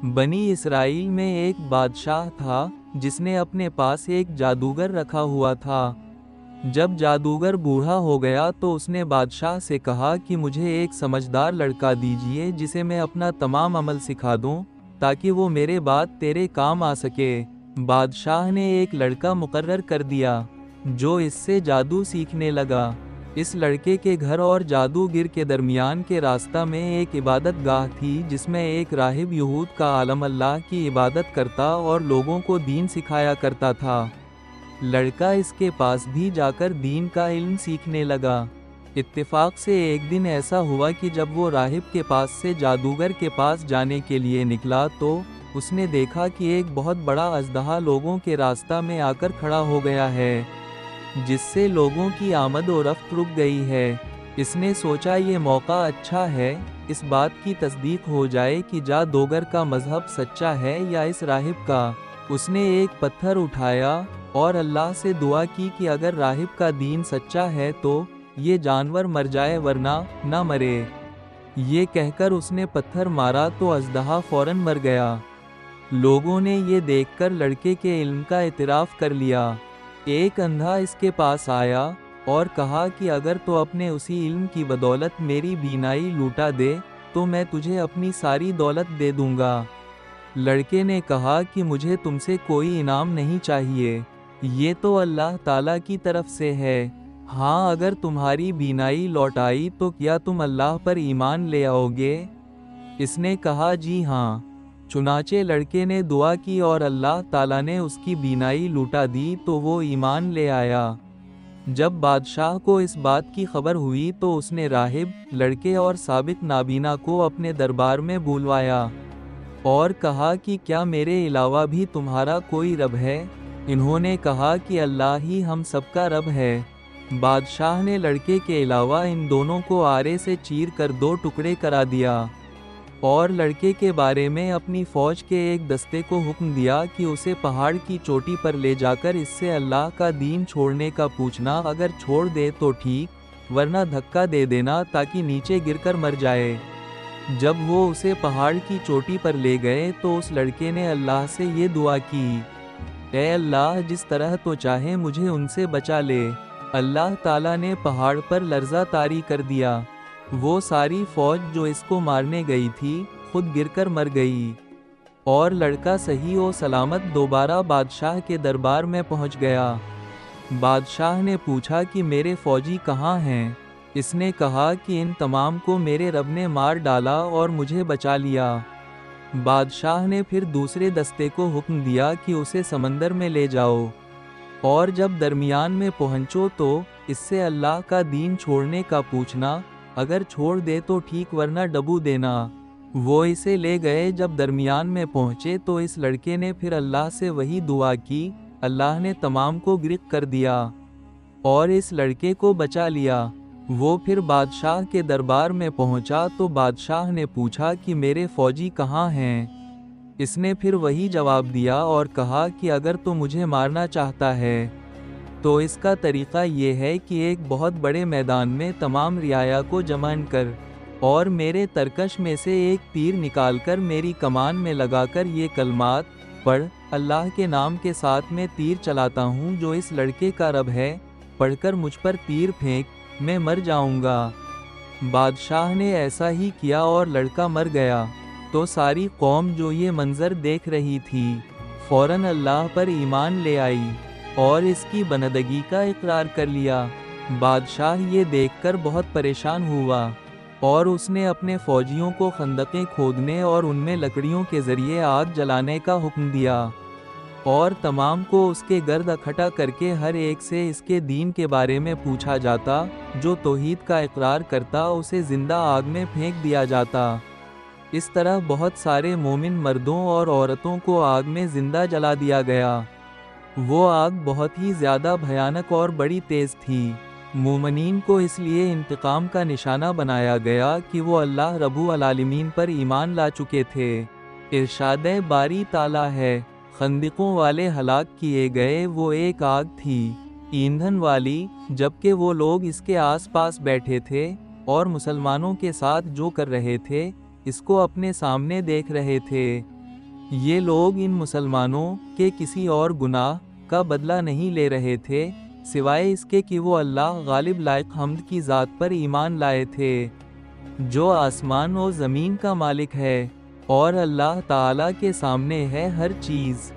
بنی اسرائیل میں ایک بادشاہ تھا جس نے اپنے پاس ایک جادوگر رکھا ہوا تھا۔ جب جادوگر بوڑھا ہو گیا تو اس نے بادشاہ سے کہا کہ مجھے ایک سمجھدار لڑکا دیجیے جسے میں اپنا تمام عمل سکھا دوں تاکہ وہ میرے بعد تیرے کام آ سکے۔ بادشاہ نے ایک لڑکا مقرر کر دیا جو اس سے جادو سیکھنے لگا۔ اس لڑکے کے گھر اور جادوگر کے درمیان کے راستہ میں ایک عبادت گاہ تھی جس میں ایک راہب یہود کا عالم اللہ کی عبادت کرتا اور لوگوں کو دین سکھایا کرتا تھا۔ لڑکا اس کے پاس بھی جا کر دین کا علم سیکھنے لگا۔ اتفاق سے ایک دن ایسا ہوا کہ جب وہ راہب کے پاس سے جادوگر کے پاس جانے کے لیے نکلا تو اس نے دیکھا کہ ایک بہت بڑا اژدہا لوگوں کے راستہ میں آ کر کھڑا ہو گیا ہے، جس سے لوگوں کی آمد و رفت رک گئی ہے۔ اس نے سوچا یہ موقع اچھا ہے، اس بات کی تصدیق ہو جائے کہ جادوگر کا مذہب سچا ہے یا اس راہب کا۔ اس نے ایک پتھر اٹھایا اور اللہ سے دعا کی کہ اگر راہب کا دین سچا ہے تو یہ جانور مر جائے ورنہ نہ مرے۔ یہ کہہ کر اس نے پتھر مارا تو اژدہا فوراً مر گیا۔ لوگوں نے یہ دیکھ کر لڑکے کے علم کا اعتراف کر لیا۔ ایک اندھا اس کے پاس آیا اور کہا کہ اگر تو اپنے اسی علم کی بدولت میری بینائی لوٹا دے تو میں تجھے اپنی ساری دولت دے دوں گا۔ لڑکے نے کہا کہ مجھے تم سے کوئی انعام نہیں چاہیے، یہ تو اللہ تعالیٰ کی طرف سے ہے۔ ہاں، اگر تمہاری بینائی لوٹ آئی تو کیا تم اللہ پر ایمان لے آؤ گے؟ اس نے کہا جی ہاں۔ چنانچہ لڑکے نے دعا کی اور اللہ تعالیٰ نے اس کی بینائی لوٹا دی تو وہ ایمان لے آیا۔ جب بادشاہ کو اس بات کی خبر ہوئی تو اس نے راہب، لڑکے اور سابق نابینا کو اپنے دربار میں بلوایا اور کہا کہ کیا میرے علاوہ بھی تمہارا کوئی رب ہے؟ انہوں نے کہا کہ اللہ ہی ہم سب کا رب ہے۔ بادشاہ نے لڑکے کے علاوہ ان دونوں کو آرے سے چیر کر 2 ٹکڑے کرا دیا اور لڑکے کے بارے میں اپنی فوج کے ایک دستے کو حکم دیا کہ اسے پہاڑ کی چوٹی پر لے جا کر اس سے اللہ کا دین چھوڑنے کا پوچھنا، اگر چھوڑ دے تو ٹھیک ورنہ دھکا دے دینا تاکہ نیچے گر کر مر جائے۔ جب وہ اسے پہاڑ کی چوٹی پر لے گئے تو اس لڑکے نے اللہ سے یہ دعا کی، اے اللہ، جس طرح تو چاہے مجھے ان سے بچا لے۔ اللہ تعالیٰ نے پہاڑ پر لرزہ طاری کر دیا۔ وہ ساری فوج جو اس کو مارنے گئی تھی خود گر کر مر گئی اور لڑکا صحیح و سلامت دوبارہ بادشاہ کے دربار میں پہنچ گیا۔ بادشاہ نے پوچھا کہ میرے فوجی کہاں ہیں؟ اس نے کہا کہ ان تمام کو میرے رب نے مار ڈالا اور مجھے بچا لیا۔ بادشاہ نے پھر دوسرے دستے کو حکم دیا کہ اسے سمندر میں لے جاؤ اور جب درمیان میں پہنچو تو اس سے اللہ کا دین چھوڑنے کا پوچھنا، اگر چھوڑ دے تو ٹھیک ورنہ ڈبو دینا۔ وہ اسے لے گئے۔ جب درمیان میں پہنچے تو اس لڑکے نے پھر اللہ سے وہی دعا کی، اللہ نے تمام کو غرق کر دیا اور اس لڑکے کو بچا لیا۔ وہ پھر بادشاہ کے دربار میں پہنچا تو بادشاہ نے پوچھا کہ میرے فوجی کہاں ہیں؟ اس نے پھر وہی جواب دیا اور کہا کہ اگر تو مجھے مارنا چاہتا ہے تو اس کا طریقہ یہ ہے کہ ایک بہت بڑے میدان میں تمام رعایا کو جمع کر اور میرے ترکش میں سے ایک تیر نکال کر میری کمان میں لگا کر یہ کلمات پڑھ، اللہ کے نام کے ساتھ میں تیر چلاتا ہوں جو اس لڑکے کا رب ہے، پڑھ کر مجھ پر تیر پھینک، میں مر جاؤں گا۔ بادشاہ نے ایسا ہی کیا اور لڑکا مر گیا۔ تو ساری قوم جو یہ منظر دیکھ رہی تھی فوراً اللہ پر ایمان لے آئی اور اس کی بندگی کا اقرار کر لیا۔ بادشاہ یہ دیکھ کر بہت پریشان ہوا اور اس نے اپنے فوجیوں کو خندقیں کھودنے اور ان میں لکڑیوں کے ذریعے آگ جلانے کا حکم دیا اور تمام کو اس کے گرد اکٹھا کر کے ہر ایک سے اس کے دین کے بارے میں پوچھا جاتا۔ جو توحید کا اقرار کرتا اسے زندہ آگ میں پھینک دیا جاتا۔ اس طرح بہت سارے مومن مردوں اور عورتوں کو آگ میں زندہ جلا دیا گیا۔ وہ آگ بہت ہی زیادہ بھیانک اور بڑی تیز تھی۔ مومنین کو اس لیے انتقام کا نشانہ بنایا گیا کہ وہ اللہ رب العالمین پر ایمان لا چکے تھے۔ ارشاد باری تعالیٰ ہے، خندقوں والے ہلاک کیے گئے، وہ ایک آگ تھی ایندھن والی، جبکہ وہ لوگ اس کے آس پاس بیٹھے تھے اور مسلمانوں کے ساتھ جو کر رہے تھے اس کو اپنے سامنے دیکھ رہے تھے۔ یہ لوگ ان مسلمانوں کے کسی اور گناہ کا بدلہ نہیں لے رہے تھے سوائے اس کے کہ وہ اللہ غالب لائق حمد کی ذات پر ایمان لائے تھے جو آسمان و زمین کا مالک ہے، اور اللہ تعالیٰ کے سامنے ہے ہر چیز۔